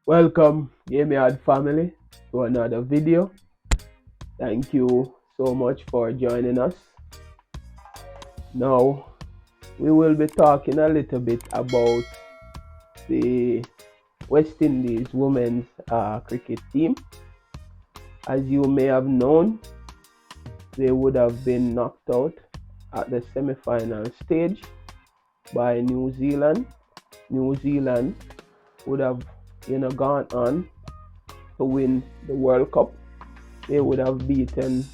Welcome, Yard family, to another video. Thank you so much for joining us. Now, we will be talking a little bit about the West Indies women's cricket team. As you may have known, they would have been knocked out at the semi-final stage by New Zealand. New Zealand would have, gone on to win the World Cup. They would have beaten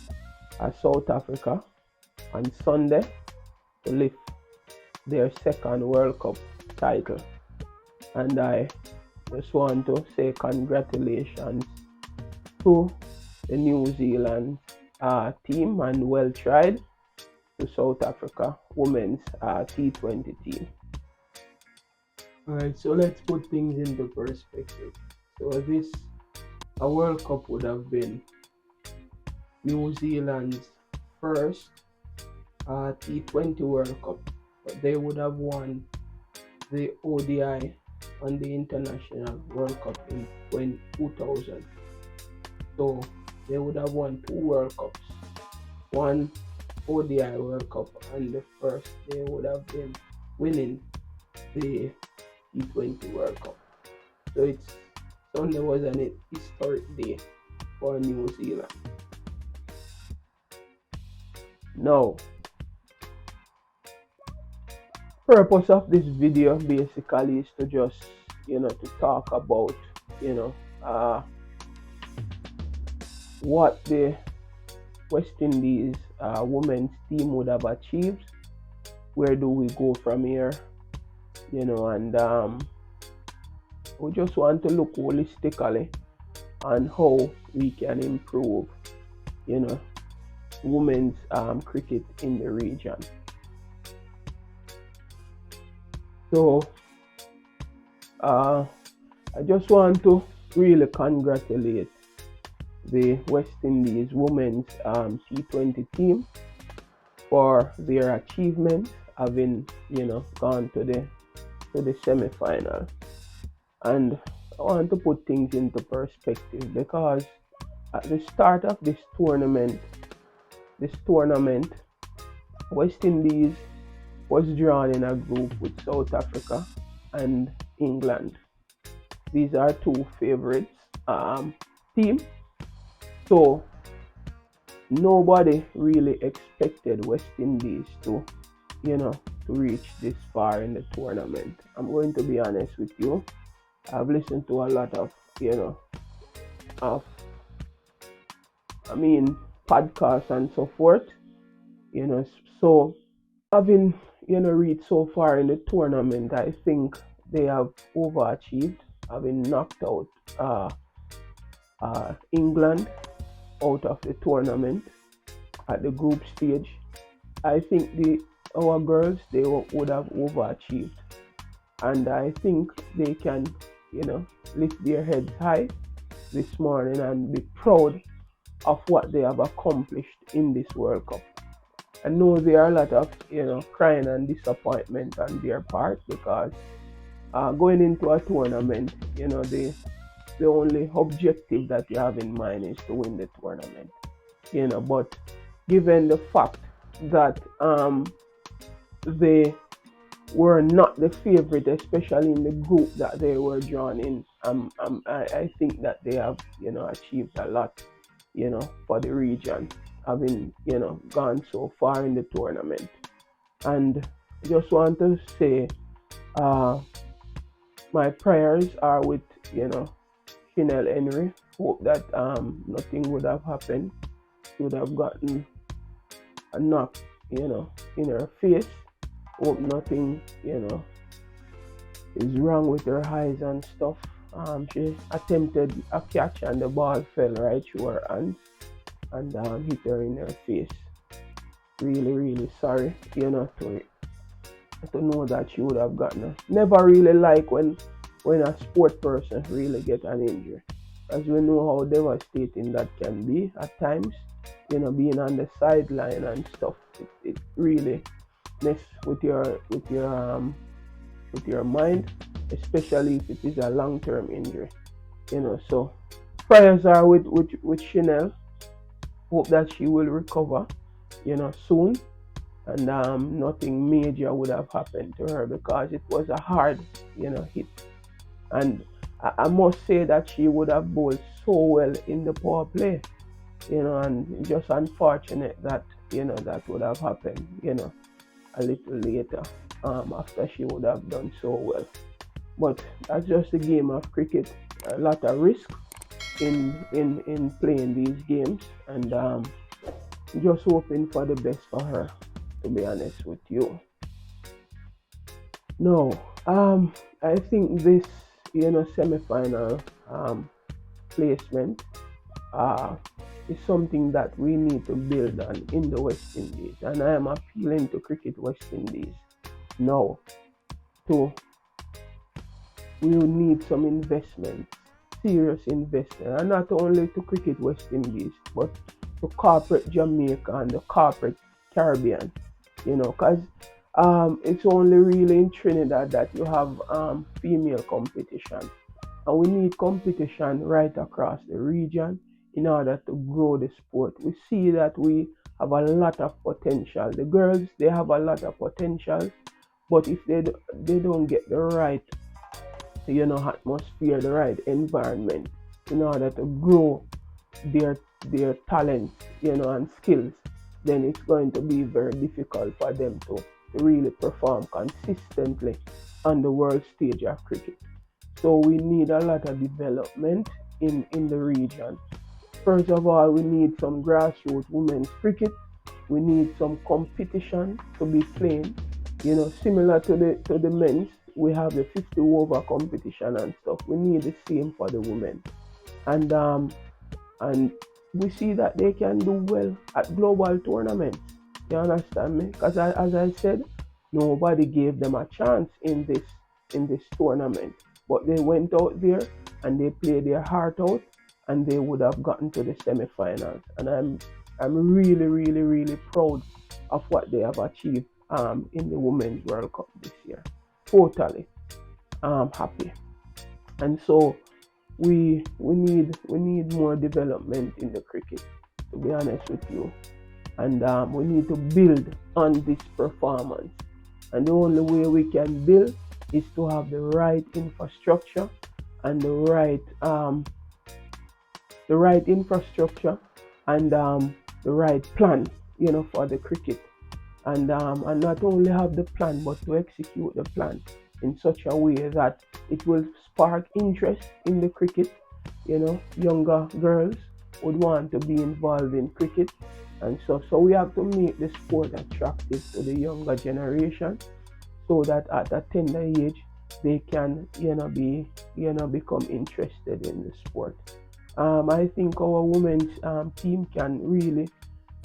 South Africa on Sunday to lift their second World Cup title. And I just want to say congratulations to the New Zealand team, and well tried to South Africa women's T20 team. Alright, so let's put things into perspective. So this a World Cup would have been New Zealand's first T20 World Cup, but they would have won the ODI and the International World Cup in 2000. So they would have won two World Cups, one ODI World Cup, and the first they would have been winning the T20 World Cup. So Sunday was an historic day for New Zealand. Now, purpose of this video basically is to just to talk about what the West Indies women's team would have achieved. Where do we go from here? And we just want to look holistically on how we can improve women's cricket in the region. So I just want to really congratulate the West Indies women's T20 team for their achievements, having gone to the semi-final. And I want to put things into perspective, because at the start of this tournament, West Indies was drawn in a group with South Africa and England. These are two favorites teams. So nobody really expected West Indies to reach this far in the tournament. I'm going to be honest with you. I've listened to a lot of podcasts and so forth. So having reached so far in the tournament, I think they have overachieved, having knocked out England out of the tournament at the group stage. I think our girls, they would have overachieved, and I think they can lift their heads high this morning and be proud of what they have accomplished in this World Cup. I know there are a lot of crying and disappointment on their part, because going into a tournament, the only objective that you have in mind is to win the tournament. But given the fact that they were not the favorite, especially in the group that they were drawn in, I think that they have achieved a lot for the region, having gone so far in the tournament. And I just want to say my prayers are with Chanel Henry. Hope that nothing would have happened. She would have gotten a knock in her face. Hope nothing is wrong with her eyes and stuff. She attempted a catch and the ball fell right through her hands and hit her in her face. Really sorry to know that she would have gotten her. Never really like when a sport person really get an injury, as we know how devastating that can be at times. Being on the sideline and stuff, it really mess with your mind, especially if it is a long-term injury. So prayers are with Chanel. Hope that she will recover, soon, and nothing major would have happened to her because it was a hard, hit. And I must say that she would have bowled so well in the power play, and just unfortunate that, that would have happened, a little later, after she would have done so well. But that's just a game of cricket. A lot of risk in playing these games, and just hoping for the best for her, to be honest with you. No, I think this, semi-final placement uh, is something that we need to build on in the West Indies, and I am appealing to Cricket West Indies now to we will need some investment, serious investment, and not only to Cricket West Indies, but to corporate Jamaica and the corporate Caribbean, because it's only really in Trinidad that you have female competition, and we need competition right across the region in order to grow the sport. We see that we have a lot of potential. The girls, they have a lot of potential, but if they don't get the right, atmosphere, the right environment in order to grow their talents, and skills, then it's going to be very difficult for them to really perform consistently on the world stage of cricket. So we need a lot of development in the region. First of all, we need some grassroots women's cricket. We need some competition to be playing. Similar to the men's, we have the 50 over competition and stuff. We need the same for the women, and and we see that they can do well at global tournaments. You understand me? Because as I said, nobody gave them a chance in this tournament, but they went out there and they played their heart out, and they would have gotten to the semifinals. And I'm really, really, really proud of what they have achieved in the Women's World Cup this year. Totally happy. And so we need more development in the cricket, to be honest with you, and we need to build on this performance. And the only way we can build is to have the right infrastructure and the right infrastructure and the right plan, for the cricket, and not only have the plan but to execute the plan in such a way that it will spark interest in the cricket. Younger girls would want to be involved in cricket, and so we have to make the sport attractive to the younger generation, so that at a tender age they can be become interested in the sport. I think our women's team can really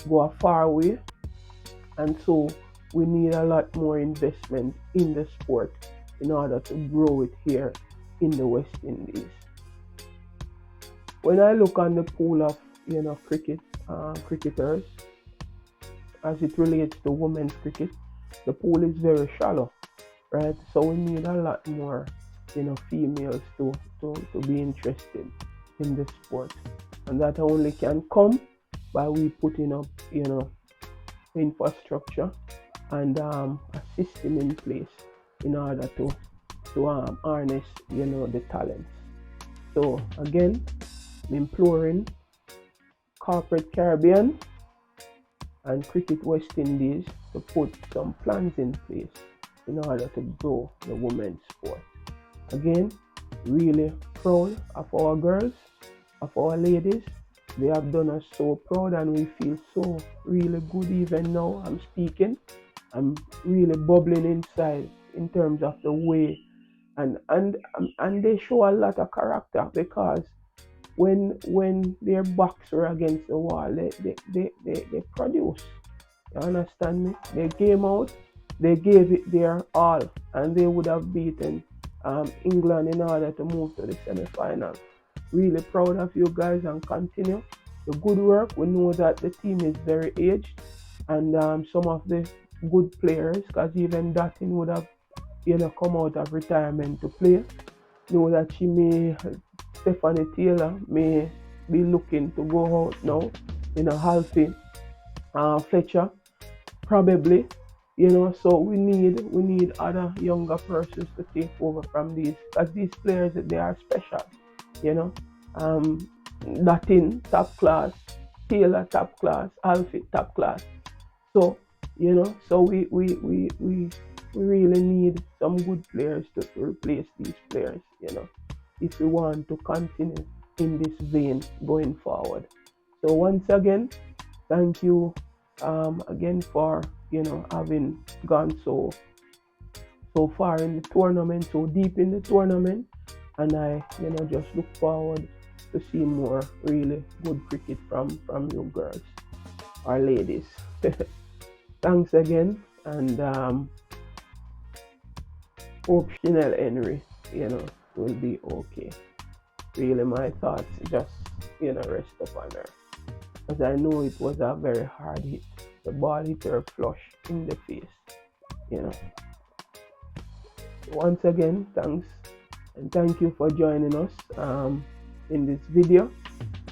go a far way, and so we need a lot more investment in the sport in order to grow it here in the West Indies. When I look on the pool of cricketers as it relates to women's cricket, the pool is very shallow, right? So we need a lot more females to be interested in the sport, and that only can come by we putting up infrastructure and a system in place in order to harness the talents. So again, I'm imploring corporate Caribbean and Cricket West Indies to put some plans in place in order to grow the women's sport. Again, really proud of our girls, of our ladies. They have done us so proud, and we feel so really good. Even now I'm speaking, I'm really bubbling inside in terms of the way, and they show a lot of character, because when their backs were against the wall, they produce. You understand me? They came out, they gave it their all, and they would have beaten England in order to move to the semi-final. Really proud of you guys, and continue the good work. We know that the team is very aged, and some of the good players, because even Datin would have come out of retirement to play, know that she may Stephanie Taylor may be looking to go out now. Halfie Fletcher probably. So we need other younger persons to take over from these, because these players, they are special. You know, um, Latin top class, Taylor top class, Alfie top class. So so we really need some good players to replace these players. If we want to continue in this vein going forward. So once again, thank you again for having gone so far in the tournament, so deep in the tournament, and I just look forward to see more really good cricket from you girls or ladies. Thanks again, and hope Chanel Henry will be okay. Really, my thoughts just rest upon her, because I know it was a very hard hit. The ball hit her flush in the face. You know. Once again, thanks, and thank you for joining us in this video.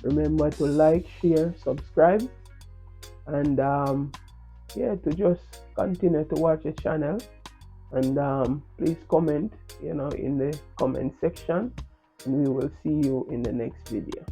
Remember to like, share, subscribe, and to just continue to watch the channel, and please comment in the comment section, and we will see you in the next video.